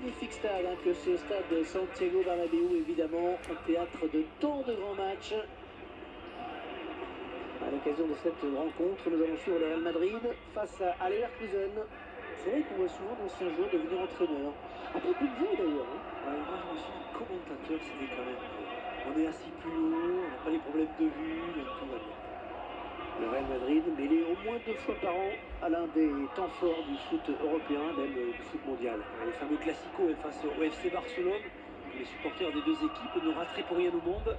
magnifique stade que ce stade de Santiago Bernabéu, évidemment, un théâtre de tant de grands matchs. À l'occasion de cette rencontre, nous allons suivre le Real Madrid face à Leverkusen. C'est vrai qu'on voit souvent d'anciens joueurs devenir entraîneurs. Un peu comme vous d'ailleurs. Ouais, moi je me suis dit commentateur, c'était quand même mieux. On est assis plus haut, on n'a pas les problèmes de vue, donc tout va bien. Le Real Madrid mêlé au moins 2 fois par an à l'un des temps forts du foot européen, même du foot mondial. Les fameux classicos face au FC Barcelone, les supporters des deux équipes ne rateraient pour rien au monde.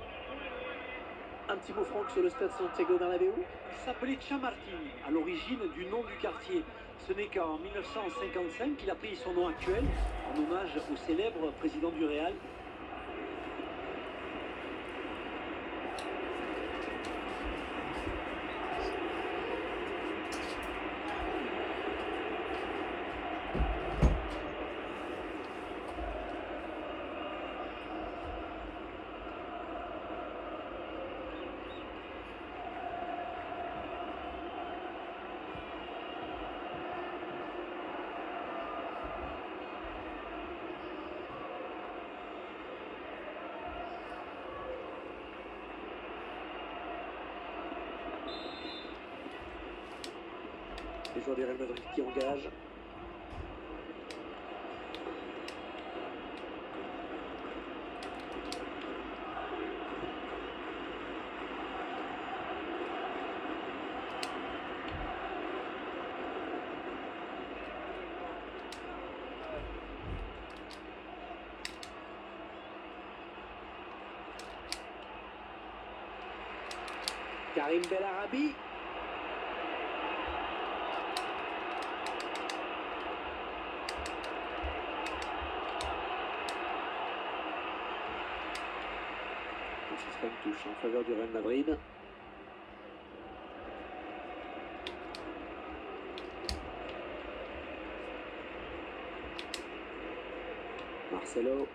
Un petit mot Franck sur le stade Santiago Bernabéu. Il s'appelait Chamartín, à l'origine du nom du quartier. Ce n'est qu'en 1955 qu'il a pris son nom actuel, en hommage au célèbre président du Real. Les joueurs du Real Madrid qui engagent. Karim Bellarabi. Ce sera une touche en faveur du Real Madrid. Marcelo.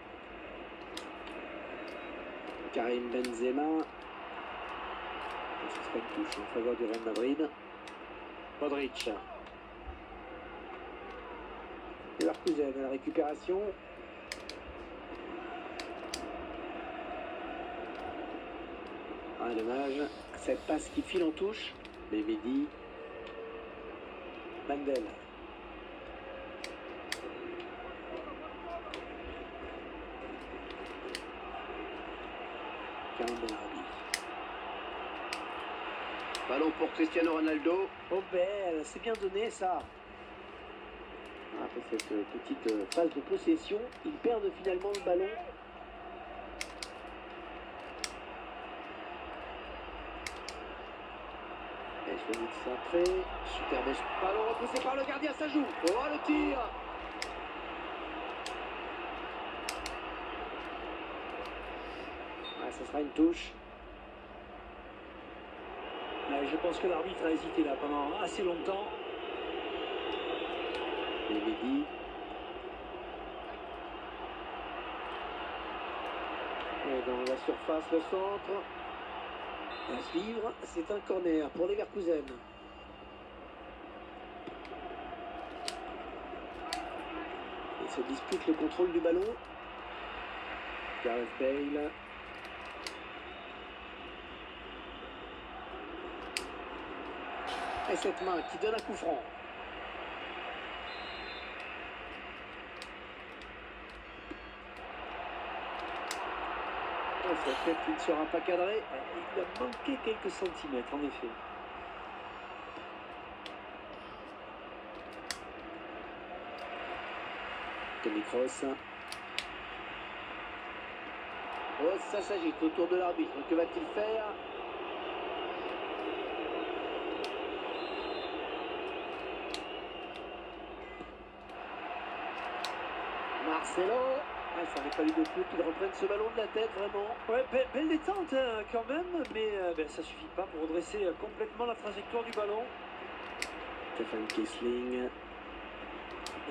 Karim Benzema. Ce sera une touche en faveur du Real Madrid. Modric. Leverkusen à la récupération. Ah, dommage. Cette passe qui file en touche. Mais Mehdi. Mandel. Karim Bellarabi. Ballon pour Cristiano Ronaldo. Oh belle, c'est bien donné ça. Après cette petite phase de possession, ils perdent finalement le ballon. Et choisi de centrer. Superbe ballon repoussé par le gardien, ça joue. Oh le tir. Ah, ça sera une touche. Je pense que l'arbitre a hésité là pendant assez longtemps. Et Mehdi. Et dans la surface, le centre. À suivre, c'est un corner pour Leverkusen. Il se dispute le contrôle du ballon. Gareth Bale. Et cette main qui donne un coup franc. Oh, cette tête qui ne sera pas cadrée. Il a manqué quelques centimètres, en effet. Toni Kroos. Oh, ça s'agite autour de l'arbitre. Que va-t-il faire? Marcelo. Ah, ça n'aurait pas eu de coup qu'il reprenne ce ballon de la tête, vraiment. Ouais, belle détente quand même, mais ça suffit pas pour redresser complètement la trajectoire du ballon. Stefan Kessling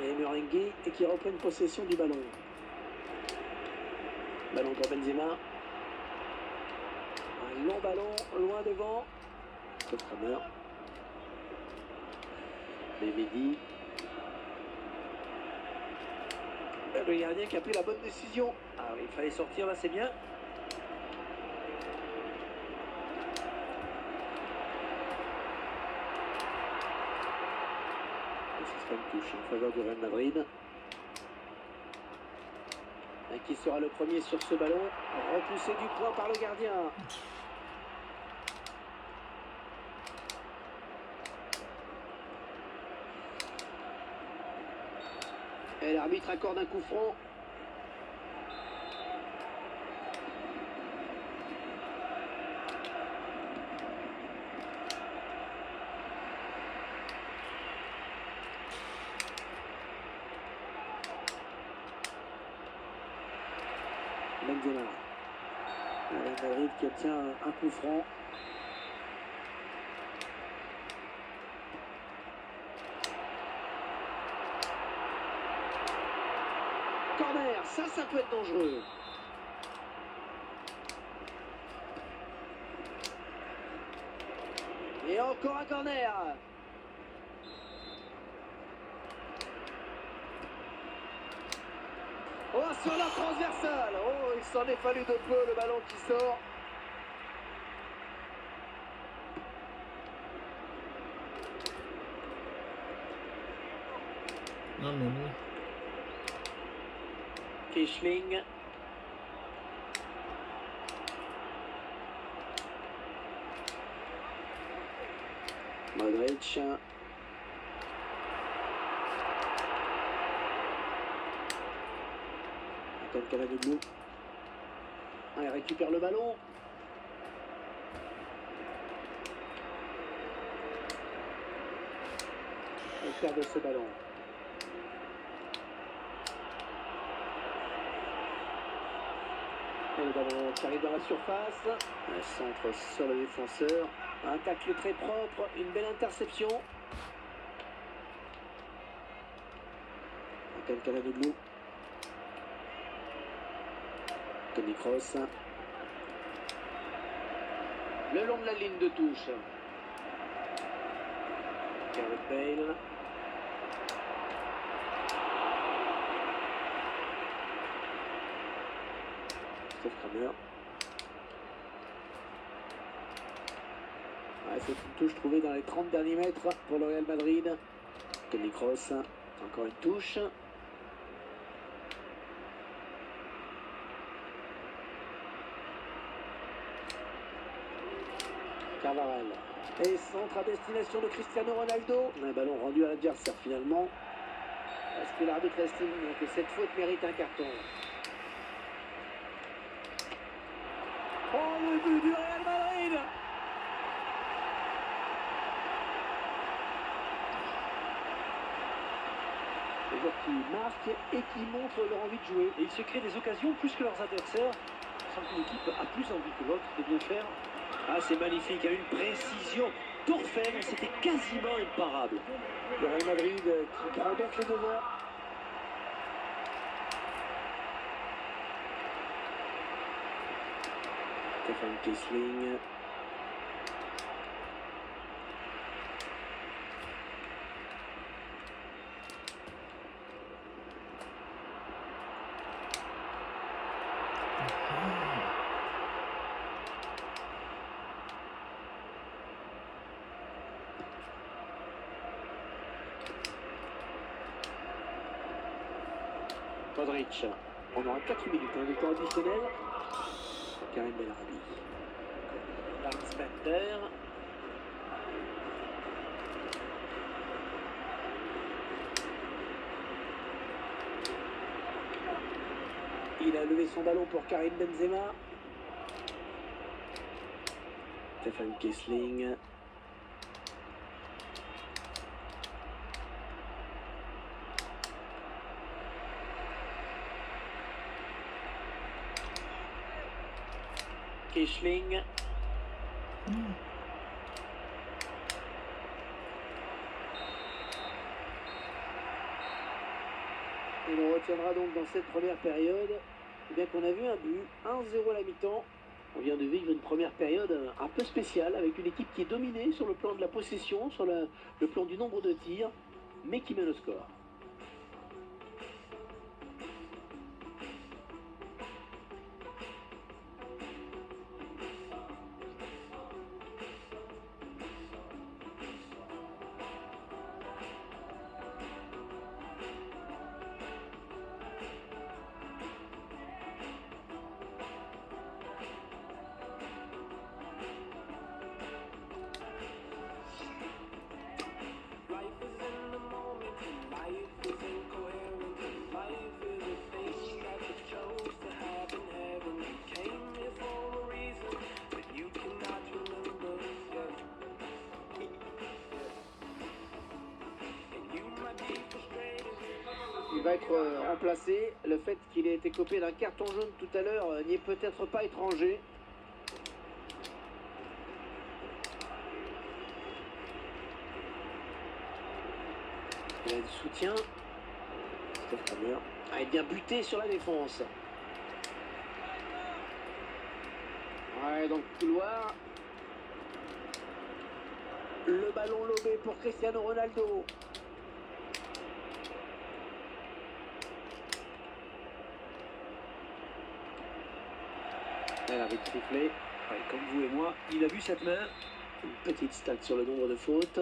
et Murengui et qui reprennent possession du ballon. Ballon pour Benzema. Un long ballon, loin devant. Kramer. Et Mehdi. Le gardien qui a pris la bonne décision. Ah oui, il fallait sortir là, c'est bien. Ce sera une touche en faveur du Real Madrid. Et qui sera le premier sur ce ballon? Repoussé du poing par le gardien. Et l'arbitre accorde un coup franc. Benzema. Le Real Madrid qui obtient un coup franc. Corner, ça peut être dangereux. Et encore un corner. Oh, sur la transversale. Oh, il s'en est fallu de peu, le ballon qui sort. Non, mais non. Kichling. Modric. Antoine Cavani. Il récupère le ballon. Il perd de ce ballon. Et le ballon qui arrive dans la surface. Un centre sur le défenseur. Un tacle très propre. Une belle interception. Antoine Cavani. Toni Kroos. Le long de la ligne de touche. Gareth Bale. Steve Kramer. Ouais, c'est une touche trouvée dans les 30 derniers mètres pour le Real Madrid. Toni Kroos. Encore une touche. Carvajal. Et centre à destination de Cristiano Ronaldo. Un ballon rendu à l'adversaire finalement. Est-ce que l'arbitre estime que cette faute mérite un carton? Oh, le but du Real Madrid! Les joueurs qui marquent et qui montrent leur envie de jouer. Et ils se créent des occasions plus que leurs adversaires. Sans qu'une équipe a plus envie que l'autre de bien faire. Ah, c'est magnifique, il y a une précision d'orfèvre, c'était quasiment imparable. Le Real Madrid qui prend donc les devants. Stefan Kiesling. Modric. On aura 4 minutes, un temps additionnel. Karim Benarabi. Lars Bender. Il a levé son ballon pour Karim Benzema. Stefan Kiesling. Kiesling. Et on retiendra donc dans cette première période eh bien qu'on a vu un but, 1-0 à la mi-temps. On vient de vivre une première période un peu spéciale avec une équipe qui est dominée sur le plan de la possession, sur le plan du nombre de tirs, mais qui mène au score. va être remplacé. Le fait qu'il ait été copé d'un carton jaune tout à l'heure n'y est peut-être pas étranger. Il a du soutien. Ah, il vient buter sur la défense. Ouais, dans le couloir. Le ballon lobé pour Cristiano Ronaldo. Elle avait sifflé. Ouais, comme vous et moi, il a vu cette main. Une petite stat sur le nombre de fautes.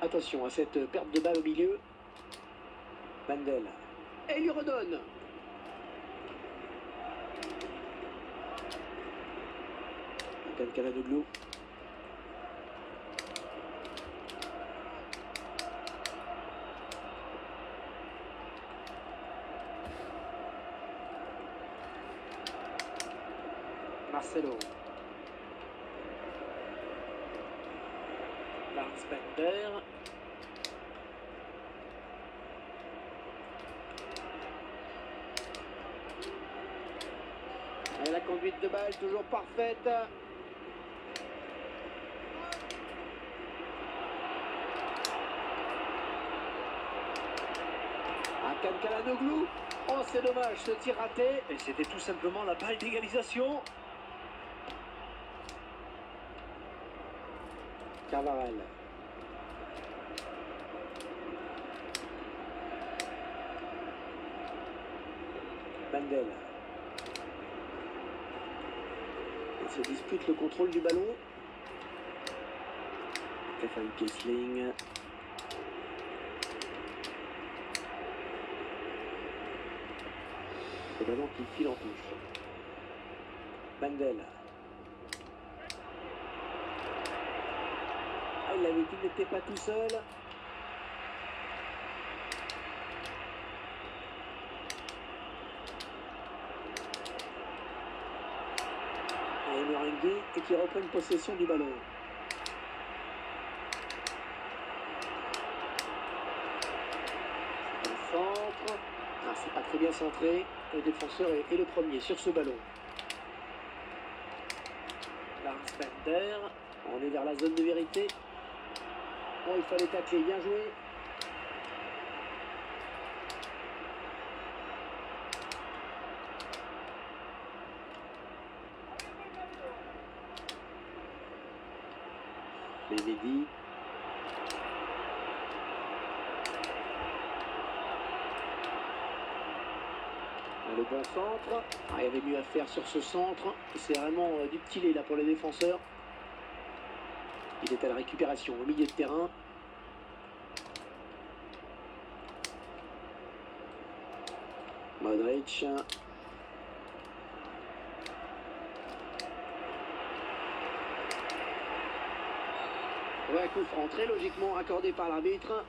Attention à cette perte de balle au milieu. Bandel. Et il lui redonne. Calcaladoglu. Marcelo. Lars Bender. Et la conduite de balle toujours parfaite. Calcaladoglu. Oh, c'est dommage, ce tir raté. Et c'était tout simplement la balle d'égalisation. Carvajal. Bandel. Il se dispute le contrôle du ballon. Stefan Kiesling. Le ballon qui file en touche. Bandel. Ah, il avait dit qu'il n'était pas tout seul. Et Meringue et qui reprend une possession du ballon. C'est un centre. Ah, c'est pas très bien centré. Le défenseur est le premier sur ce ballon. Lars Bender. On est vers la zone de vérité. Oh, il fallait tacler. Bien joué. Mehdi. Le bon centre. Ah, il y avait mieux à faire sur ce centre. C'est vraiment du petit lait là pour les défenseurs. Il est à la récupération au milieu de terrain. Modric. Ouais, coup franc très logiquement accordé par l'arbitre.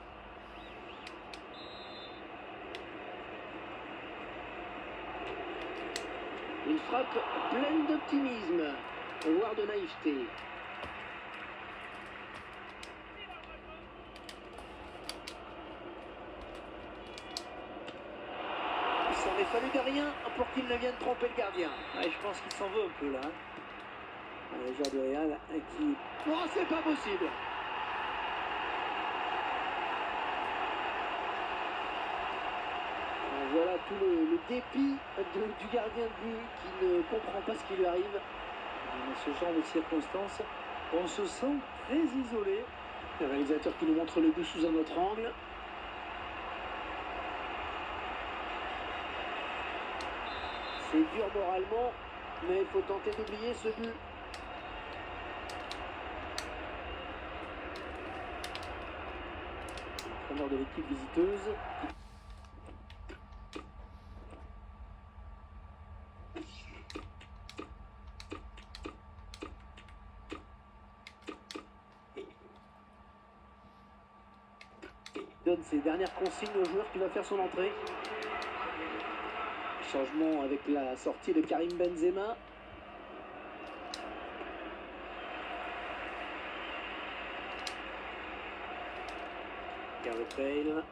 Une frappe pleine d'optimisme, voire de naïveté. Il s'en est fallu de rien pour qu'il ne vienne tromper le gardien. Ouais, je pense qu'il s'en veut un peu là. Le joueur du Real qui... Oh, c'est pas possible. Voilà tout le dépit du gardien de but qui ne comprend pas ce qui lui arrive. Dans ce genre de circonstances, on se sent très isolé. Le réalisateur qui nous montre le but sous un autre angle. C'est dur moralement, mais il faut tenter d'oublier ce but. L'entraîneur de l'équipe visiteuse. donne ses dernières consignes au joueur qui va faire son entrée. Changement avec la sortie de Karim Benzema. Gareth Bale.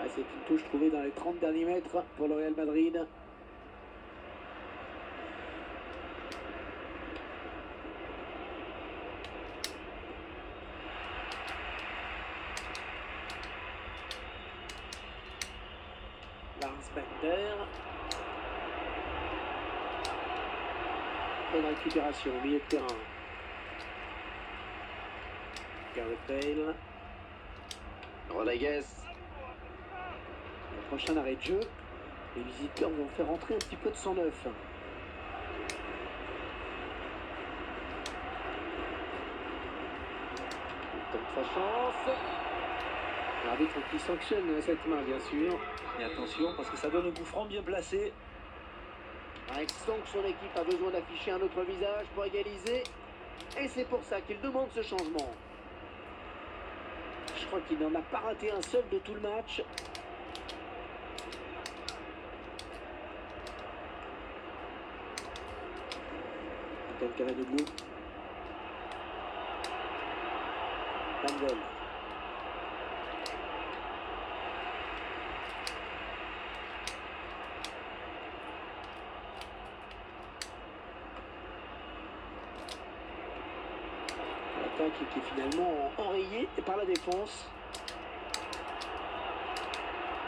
C'est une touche trouvée dans les 30 derniers mètres pour le Real Madrid. Lars Bender. Bonne récupération au milieu de terrain. Gareth Bale. Rodriguez. Le prochain arrêt de jeu. Les visiteurs vont faire entrer un petit peu de sang neuf. Il tente sa chance. L'arbitre qui sanctionne cette main, bien sûr. Et attention, parce que ça donne un coup franc bien placé. Avec sent que son équipe a besoin d'afficher un autre visage pour égaliser. Et c'est pour ça qu'il demande ce changement. Je crois qu'il n'en a pas raté un seul de tout le match. Calhanoglu. Campbell. L'attaque qui est finalement enrayée par la défense.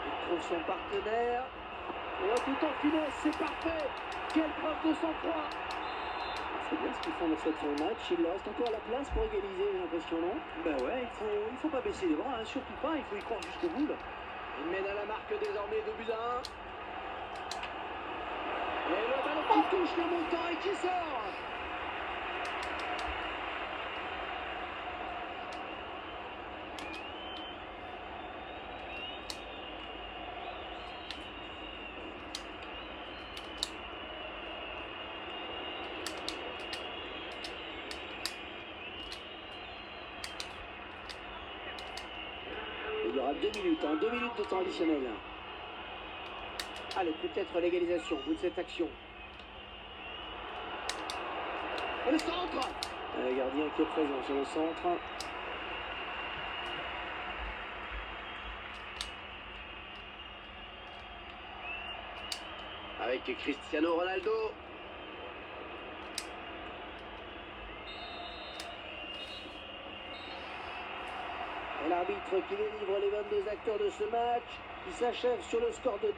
Il trouve son partenaire. Et là, tout en finesse, c'est parfait. Quelle preuve de sang-froid. C'est bien ce qu'ils font dans cette fin de match. Il leur reste encore la place pour égaliser, j'ai l'impression, non? Ben ouais, il faut pas baisser les bras, hein, surtout pas, il faut y croire jusqu'au bout. Là. Il mène à la marque désormais 2-1. Et le ballon qui touche le montant et qui sort. Il y aura 2 minutes, 2 minutes de temps additionnel. Allez, peut-être l'égalisation au bout de cette action. Et le centre. Le gardien qui est présent sur le centre. Avec Cristiano Ronaldo. Et l'arbitre qui délivre les 22 acteurs de ce match, qui s'achève sur le score de